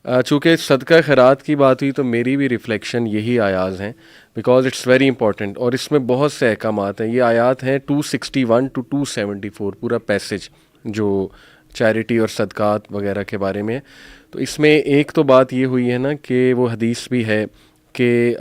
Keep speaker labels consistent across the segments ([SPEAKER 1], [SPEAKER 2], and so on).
[SPEAKER 1] چونکہ صدقہ خیرات کی بات ہوئی تو میری بھی ریفلیکشن یہی آیات ہیں، بیکاز اٹس ویری امپورٹنٹ، اور اس میں بہت سے احکامات ہیں. یہ آیات ہیں 261 ٹو 274، پورا پیسج جو چیریٹی اور صدقات وغیرہ کے بارے میں ہے. تو اس میں ایک تو بات یہ ہوئی ہے نا کہ وہ حدیث بھی ہے کہ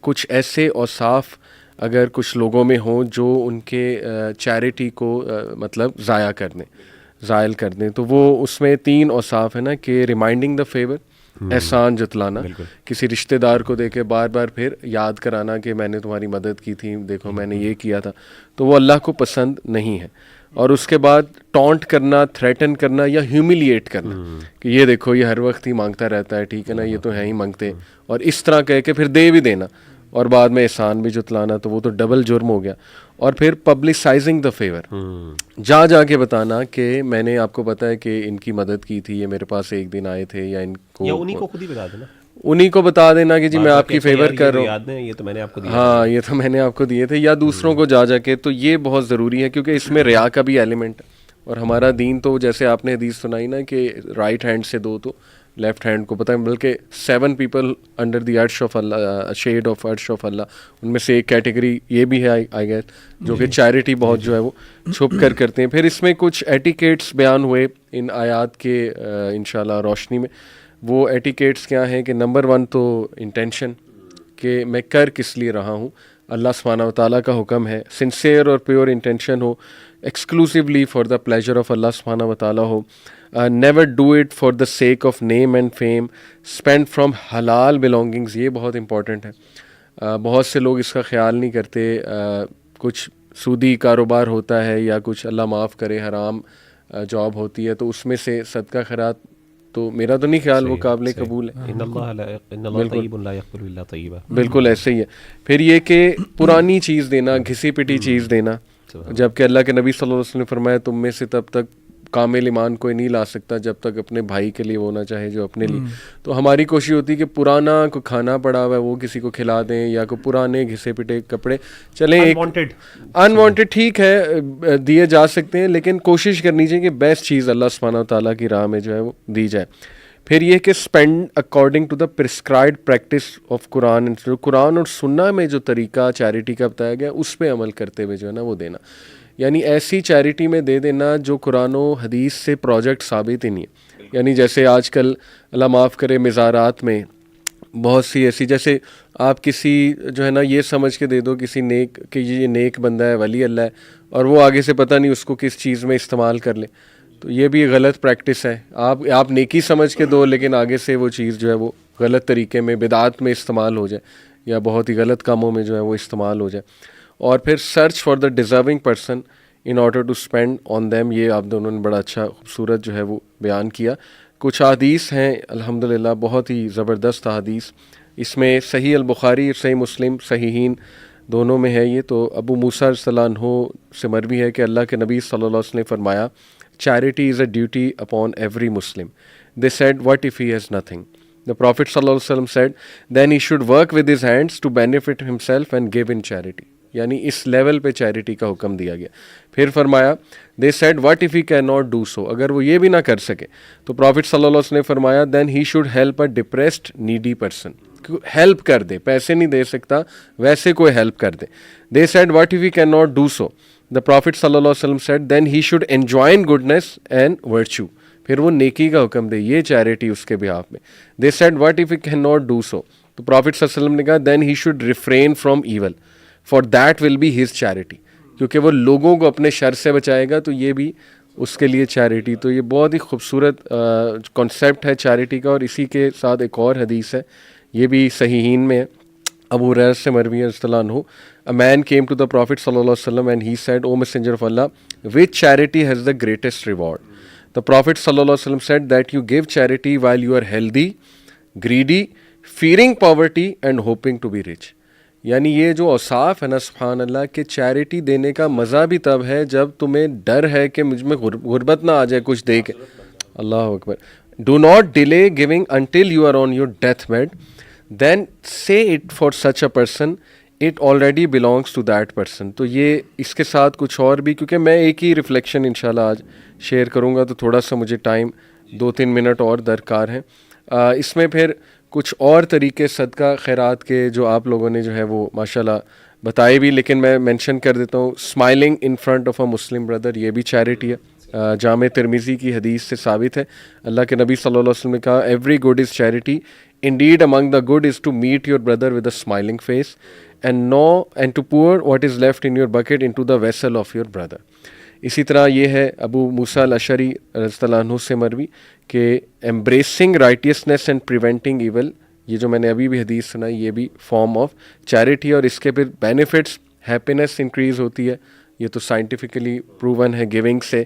[SPEAKER 1] کچھ ایسے اوصاف اگر کچھ لوگوں میں ہوں جو ان کے چیریٹی کو مطلب زائل کر دیں، تو وہ اس میں 3 اوصاف ہیں نا کہ ریمائنڈنگ دا فیور، احسان جتلانا، کسی رشتہ دار کو دیکھ کے بار بار پھر یاد کرانا کہ میں نے تمہاری مدد کی تھی، دیکھو میں نے یہ کیا تھا، تو وہ اللہ کو پسند نہیں ہے. اور اس کے بعد ٹونٹ کرنا، تھریٹن کرنا یا ہیوملیٹ کرنا کہ یہ دیکھو یہ ہر وقت ہی مانگتا رہتا ہے، ٹھیک ہے نا، یہ تو ہے ہی مانگتے، اور اس طرح کہہ کے پھر دے بھی دینا اور بعد میں احسان بھی جتلانا، تو وہ تو ڈبل جرم ہو گیا. اور پھر پبلسائزنگ دا فیور، جا کے بتانا کہ میں نے آپ کو پتا ہے کہ ان کی مدد کی تھی، یہ میرے پاس ایک دن آئے تھے، یا ان کو،
[SPEAKER 2] یا انہیں کو خود ہی بتا دینا،
[SPEAKER 1] انہیں کو بتا دینا کہ جی میں آپ کی فیور کر رہا ہوں،
[SPEAKER 2] یہ تو میں نے آپ کو دیا،
[SPEAKER 1] ہاں یہ تو میں نے آپ کو دیے تھے، یا دوسروں کو جا کے. تو یہ بہت ضروری ہے کیونکہ اس میں ریا کا بھی ایلیمنٹ ہے. اور ہمارا دین تو جیسے آپ نے حدیث سنائی نا کہ رائٹ ہینڈ سے دو تو لیفٹ ہینڈ کو پتہ ہے، بلکہ 7 پیپل انڈر دی عرش آف اللہ، شیڈ آف عرش آف اللہ، ان میں سے ایک کیٹیگری یہ بھی ہے آئی گیس، جو کہ چیریٹی بہت جو ہے وہ چھپ کر کرتے ہیں. پھر اس میں کچھ ایٹیکیٹس بیان ہوئے ان آیات کے انشاءاللہ روشنی میں. وہ ایٹیکیٹس کیا ہیں کہ نمبر 1 تو انٹینشن، کہ میں کر کس لیے رہا ہوں. اللہ سبحانہ و تعالیٰ کا حکم ہے سنسیئر اور پیور انٹینشن ہو، exclusively for the pleasure of اللہ سبحانہ و تعالیٰ ہو. Never do it for the sake of name and fame, spend from حلال بلانگنگز، یہ بہت امپورٹنٹ ہے. بہت سے لوگ اس کا خیال نہیں کرتے، کچھ سودی کاروبار ہوتا ہے یا کچھ اللہ معاف کرے حرام جاب ہوتی ہے، تو اس میں سے صدقہ خیرات تو میرا تو نہیں خیال وہ قابل قبول ہے.
[SPEAKER 2] ان اللہ طیب لا یقبل الا طیبا،
[SPEAKER 1] بالکل ایسے ہی ہے. پھر یہ کہ پرانی چیز دینا، گھسی پٹی چیز دینا، جبکہ اللہ کے نبی صلی اللہ علیہ وسلم نے فرمایا تم میں سے تب تک کامل ایمان کوئی نہیں لا سکتا جب تک اپنے بھائی کے لیے ہونا چاہے جو اپنے لیے. تو ہماری کوشش ہوتی ہے کہ پرانا کوئی کھانا پڑا ہوا ہے وہ کسی کو کھلا دیں، یا کوئی پرانے گھسے پٹے کپڑے چلیں انوانٹیڈ ٹھیک ہے دیے جا سکتے ہیں، لیکن کوشش کرنی چاہیے کہ بیسٹ چیز اللہ سبحانہ و تعالیٰ کی راہ میں جو ہے وہ دی جائے. پھر یہ کہ spend according to the prescribed practice of Quran, قرآن اور سنہ میں جو طریقہ چیریٹی کا بتایا گیا اس پہ عمل کرتے ہوئے جو ہے نا وہ دینا. یعنی ایسی چیریٹی میں دے دینا جو قرآن و حدیث سے پروجیکٹ ثابت ہی نہیں ہے. یعنی جیسے آج کل اللہ معاف کرے مزارات میں بہت سی ایسی، جیسے آپ کسی جو ہے نا یہ سمجھ کے دے دو کسی نیک کہ یہ نیک بندہ ہے، ولی اللہ ہے، اور وہ آگے سے پتہ نہیں اس کو کس چیز میں استعمال کر لے، تو یہ بھی غلط پریکٹس ہے. آپ نیکی سمجھ کے دو لیکن آگے سے وہ چیز جو ہے وہ غلط طریقے میں بدعات میں استعمال ہو جائے یا بہت ہی غلط کاموں میں جو ہے وہ استعمال ہو جائے. اور پھر search for the deserving person in order to spend on them, یہ آپ دونوں نے بڑا اچھا خوبصورت جو ہے وہ بیان کیا. کچھ احادیث ہیں الحمدللہ بہت ہی زبردست احادیث، اس میں صحیح البخاری، صحیح مسلم، صحیحین دونوں میں ہے. یہ تو ابو موسیٰ رضی اللہ عنہ سے مروی ہے کہ اللہ کے نبی صلی اللہ علیہ وسلم نے فرمایا charity is a duty upon every Muslim. They said, what if he has nothing? The Prophet sallallahu alaihi wasallam said, then he should work with his hands to benefit himself and give in charity. یعنی اس level پہ charity کا حکم دیا گیا. پھر فرمایا they said, what if he cannot do so? اگر وہ یہ بھی نہ کر سکے تو Prophet صلی اللہ علیہ وسلم نے فرمایا then he should help a depressed needy person. Help کر دے، پیسے نہیں دے سکتا ویسے کوئی ہیلپ کر دے. They said, what if he cannot do so? The Prophet صلی اللہ علیہ وسلم said, then he should enjoin goodness and virtue. پھر وہ نیکی کا حکم دے، یہ چیریٹی اس کے بہاف میں. They said, what if he cannot do so? تو Prophet صلی اللہ علیہ وسلم نے کہا, then he should refrain from evil, for that will be his charity. کیونکہ وہ لوگوں کو اپنے شر سے بچائے گا تو یہ بھی اس کے لیے چیریٹی. تو یہ بہت ہی خوبصورت کانسیپٹ ہے چیریٹی کا. اور اسی کے ساتھ ایک اور حدیث ہے، یہ بھی صحیحین میں ہے، ابو ہریرہ سے مروی ہے رضی اللہ عنہ. A man came to the Prophet صلی اللہ علیہ وسلم and he said, O Messenger of Allah, which charity has the greatest reward? The Prophet صلی اللہ علیہ وسلم said that you give charity while you are healthy, greedy, fearing poverty and hoping to be rich. یعنی یہ جو اوصاف ہے نا سبحان اللہ کہ چیریٹی دینے کا مزہ بھی تب ہے جب تمہیں ڈر ہے کہ مجھ میں غربت نہ آ جائے کچھ دے کے. اللہ اکبر. Do not delay giving until you are on your deathbed. Then say it for such a person, it already belongs to that person. تو یہ اس کے ساتھ کچھ اور بھی، کیونکہ میں ایک ہی ریفلیکشن انشاءاللہ آج شیئر کروں گا تو تھوڑا سا مجھے ٹائم 2-3 منٹ اور درکار ہیں. اس میں پھر کچھ اور طریقے صدقہ خیرات کے جو آپ لوگوں نے جو ہے وہ ماشاءاللہ بتائے بھی، لیکن میں مینشن کر دیتا ہوں smiling in front of a Muslim brother, یہ بھی چیریٹی ہے. جامع ترمذی کی حدیث سے ثابت ہے، اللہ کے نبی صلی اللہ علیہ وسلم نے کہا every good is charity, indeed among the good is to meet your brother with a smiling face and to pour what is left in your bucket into the vessel of your brother. اسی طرح یہ ہے ابو موسیٰ الاشعری رضی اللہ عنہ سے مروی کہ ایمبریسنگ رائٹیسنیس and preventing evil, یہ جو میں نے ابھی بھی حدیث سنائی یہ بھی فارم آف چیریٹی، اور اس کے پھر بینیفٹس ہیپینس انکریز ہوتی ہے، یہ تو سائنٹیفکلی پروون ہے گیونگ سے،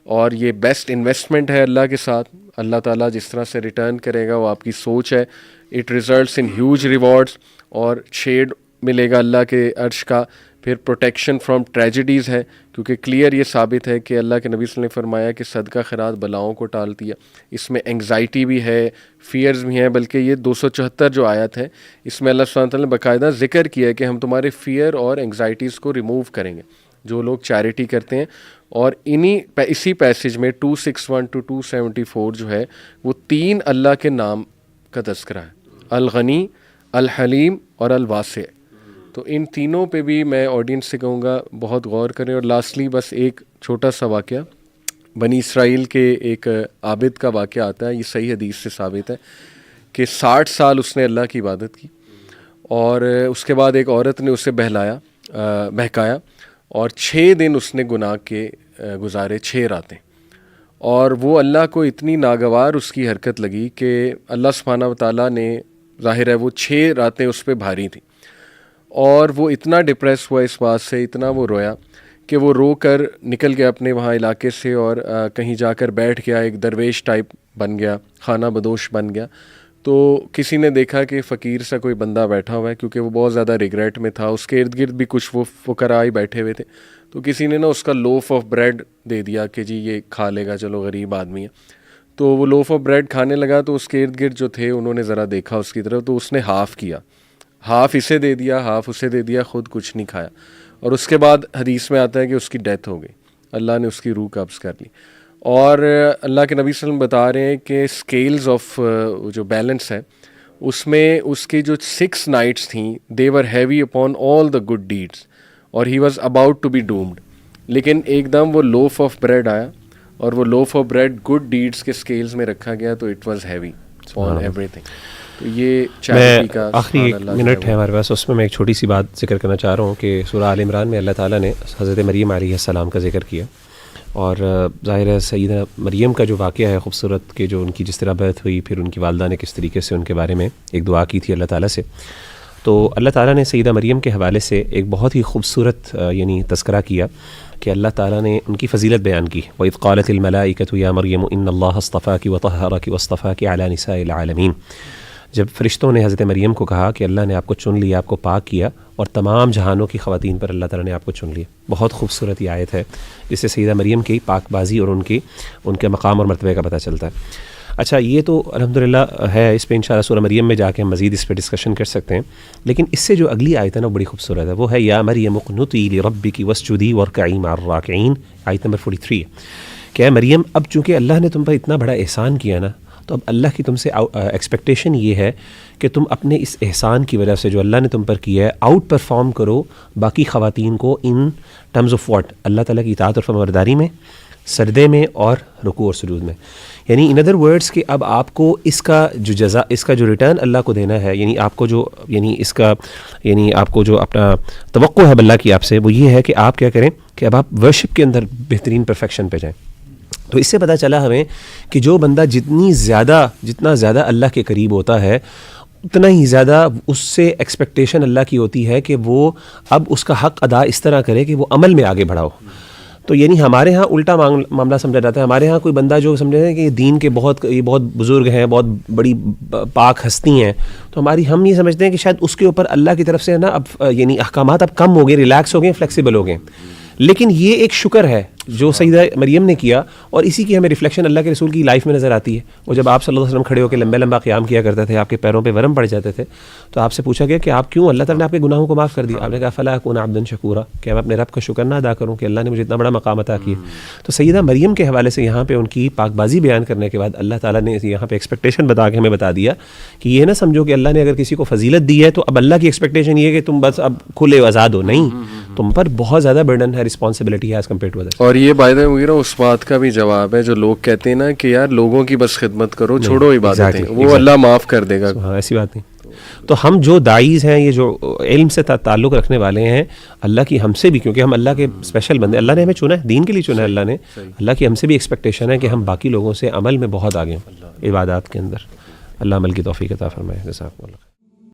[SPEAKER 1] اور یہ بیسٹ انویسٹمنٹ ہے اللہ کے ساتھ. اللہ تعالیٰ جس طرح سے ریٹرن کرے گا وہ آپ کی سوچ ہے. It results in huge rewards, اور شیڈ ملے گا اللہ کے عرش کا. پھر پروٹیکشن فرام ٹریجڈیز ہے، کیونکہ کلیئر یہ ثابت ہے کہ اللہ کے نبی صلی اللہ علیہ وسلم نے فرمایا کہ صدقہ خیرات بلاؤں کو ٹالتی ہے. اس میں انگزائٹی بھی ہے، فیئرز بھی ہیں، بلکہ یہ 274 جو آیت ہے اس میں اللہ سبحانہ وتعالیٰ نے باقاعدہ ذکر کیا ہے کہ ہم تمہارے فیئر اور انگزائٹیز کو ریموو کریں گے جو لوگ چیریٹی کرتے ہیں. اور اسی پیسج میں 261 to 274 جو ہے وہ 3 اللہ کے نام کا تذکرہ ہے، الغنی، الحلیم اور الواسع. تو ان تینوں پہ بھی میں آڈینس سے کہوں گا بہت غور کریں. اور لاسٹلی بس ایک چھوٹا سا واقعہ، بنی اسرائیل کے ایک عابد کا واقعہ آتا ہے، یہ صحیح حدیث سے ثابت ہے کہ 60 سال اس نے اللہ کی عبادت کی، اور اس کے بعد ایک عورت نے اسے بہکایا، اور 6 دن اس نے گناہ کے گزارے، 6 راتیں. اور وہ اللہ کو اتنی ناگوار اس کی حرکت لگی کہ اللہ سبحانہ و تعالیٰ نے، ظاہر ہے وہ 6 راتیں اس پہ بھاری تھیں، اور وہ اتنا ڈپریس ہوا اس بات سے، اتنا وہ رویا کہ وہ رو کر نکل گیا اپنے وہاں علاقے سے، اور کہیں جا کر بیٹھ گیا، ایک درویش ٹائپ بن گیا، خانہ بدوش بن گیا. تو کسی نے دیکھا کہ فقیر سا کوئی بندہ بیٹھا ہوا ہے، کیونکہ وہ بہت زیادہ ریگریٹ میں تھا، اس کے ارد گرد بھی کچھ وہ فقراء بیٹھے ہوئے تھے. تو کسی نے نا اس کا لوف آف بریڈ دے دیا کہ جی یہ کھا لے گا، چلو غریب آدمی ہے. تو وہ لوف آف بریڈ کھانے لگا، تو اس کے ارد گرد جو تھے انہوں نے ذرا دیکھا اس کی طرف، تو اس نے ہاف کیا، ہاف اسے دے دیا، ہاف اسے دے دیا، خود کچھ نہیں کھایا. اور اس کے بعد حدیث میں آتا ہے کہ اس کی ڈیتھ ہو گئی، اللہ نے اس کی روح قبض کر لی. اور اللہ کے نبی صلی اللہ علیہ وسلم بتا رہے ہیں کہ اسکیلز آف جو بیلنس ہے اس میں اس کی جو 6 نائٹس تھیں they were heavy upon all the good deeds, اور he was about to be doomed. لیکن ایک دم وہ لوف آف بریڈ آیا، اور وہ loaf of bread good deeds کے اسکیلز میں رکھا گیا، تو اٹ واز ہیوی آن ایوری تھنگ. تو یہ چیریٹی کا
[SPEAKER 2] آخری 1 منٹ ہے ہمارے پاس، اس میں ایک چھوٹی سی بات ذکر کرنا چاہ رہا ہوں کہ سورہ آل عمران میں اللہ تعالیٰ نے حضرت مریم علیہ السلام کا ذکر کیا، اور ظاہر ہے سیدہ مریم کا جو واقعہ ہے خوبصورت، کہ جو ان کی جس طرح برتھ ہوئی، پھر ان کی والدہ نے کس طریقے سے ان کے بارے میں ایک دعا کی تھی اللہ تعالیٰ سے. تو اللہ تعالیٰ نے سیدہ مریم کے حوالے سے ایک بہت ہی خوبصورت یعنی تذکرہ کیا کہ اللہ تعالیٰ نے ان کی فضیلت بیان کی. وَإِذْ قَالَتِ الْمَلَائِكَةُ يَا مَرْيَمُ إِنَّ اللَّهَ اصْطَفَاكِ وَطَهَّرَكِ وَاصْطَفَاكِ عَلَى نِسَاءِ الْعَالَمِينَ. جب فرشتوں نے حضرت مریم کو کہا کہ اللہ نے آپ کو چن لیا، آپ کو پاک کیا، اور تمام جہانوں کی خواتین پر اللہ تعالیٰ نے آپ کو چن لیا. بہت خوبصورت یہ آیت ہے، جس سے سیدہ مریم کی پاک بازی اور ان کے مقام اور مرتبے کا پتہ چلتا ہے. اچھا، یہ تو الحمدللہ ہے، اس پہ انشاءاللہ سورہ مریم میں جا کے ہم مزید اس پہ ڈسکشن کر سکتے ہیں. لیکن اس سے جو اگلی آیت ہے نا بڑی خوبصورت ہے، وہ ہے یا مریم اقنتی لربک واسجدی وارکعی مع الراکعین، آیت نمبر 43 کہ اے مریم، اب چونکہ اللہ نے تم پر اتنا بڑا احسان کیا نا، تو اب اللہ کی تم سے ایکسپیکٹیشن یہ ہے کہ تم اپنے اس احسان کی وجہ سے جو اللہ نے تم پر کیا ہے آؤٹ پرفارم کرو باقی خواتین کو ان ٹرمز آف واٹ، اللہ تعالیٰ کی اطاعت اور فرمانبرداری میں، سجدے میں اور رکوع اور سجود میں. یعنی ان ادر ورڈز کہ اب آپ کو اس کا جو جزا، اس کا جو ریٹرن اللہ کو دینا ہے، یعنی آپ کو جو اس کا آپ کو جو اپنا توقع ہے اللہ کی آپ سے، وہ یہ ہے کہ آپ کیا کریں کہ اب آپ ورشپ کے اندر بہترین پرفیکشن پہ جائیں. تو اس سے پتہ چلا ہمیں کہ جو بندہ جتنا زیادہ اللہ کے قریب ہوتا ہے، اتنا ہی زیادہ اس سے ایکسپیکٹیشن اللہ کی ہوتی ہے کہ وہ اب اس کا حق ادا اس طرح کرے کہ وہ عمل میں آگے بڑھاؤ. تو یعنی ہمارے ہاں الٹا معاملہ سمجھا جاتا ہے. ہمارے ہاں کوئی بندہ جو سمجھے ہیں کہ دین کے بہت بزرگ ہیں، بہت بڑی پاک ہستی ہیں، تو ہم یہ سمجھتے ہیں کہ شاید اس کے اوپر اللہ کی طرف سے نا اب احکامات اب کم ہو گئے، ریلیکس ہو گئے، فلیکسیبل ہو گئے. لیکن یہ ایک شکر ہے جو سیدہ مریم نے کیا, اور اسی کی ہمیں ریفلیکشن اللہ کے رسول کی لائف میں نظر آتی ہے. وہ جب آپ صلی اللہ علیہ وسلم کھڑے ہو کے لمبا قیام کیا کرتے تھے, آپ کے پیروں پہ ورم پڑ جاتے تھے, تو آپ سے پوچھا گیا کہ آپ کیوں, اللہ تعالیٰ نے آپ کے گناہوں کو معاف کر دیا. آپ نے کہا فلا اکون عبدا شکورا, کہ میں اپنے رب کا شکر نہ ادا کروں کہ اللہ نے مجھے اتنا بڑا مقام عطا کیا. تو سیدہ مریم کے حوالے سے یہاں پہ ان کی پاک بازی بیان کرنے کے بعد اللہ تعالیٰ نے یہاں پہ ایکسپیکٹیشن بتا کے ہمیں بتا دیا کہ یہ نہ سمجھو کہ اللہ نے اگر کسی کو فضیلت دی ہے تو اب اللہ کی ایکسپیکٹیشن یہ ہے کہ تم بس اب کھلے آزاد ہو. نہیں, تم پر بہت زیادہ برڈن ہے, رسپانسبلٹی ہے ایز کمپیئر ٹو ادرس.
[SPEAKER 1] اور یہ بائی دا وے اس بات کا بھی جواب ہے جو لوگ کہتے ہیں نا کہ یار لوگوں کی بس خدمت کرو, چھوڑو عبادتیں, وہ اللہ معاف کر دے گا.
[SPEAKER 2] ہاں, ایسی بات نہیں. تو ہم جو داعیز ہیں, یہ جو علم سے تعلق رکھنے والے ہیں, اللہ کی ہم سے بھی, کیونکہ ہم اللہ کے اسپیشل بندے, اللہ نے ہمیں چنا ہے, دین کے لیے چنا ہے اللہ نے, اللہ کی ہم سے بھی ایکسپیکٹیشن ہے کہ ہم باقی لوگوں سے عمل میں بہت آگے ہوں, عبادات کے اندر. اللہ عمل کی توفیق عطا فرمائے. جزاکم اللہ.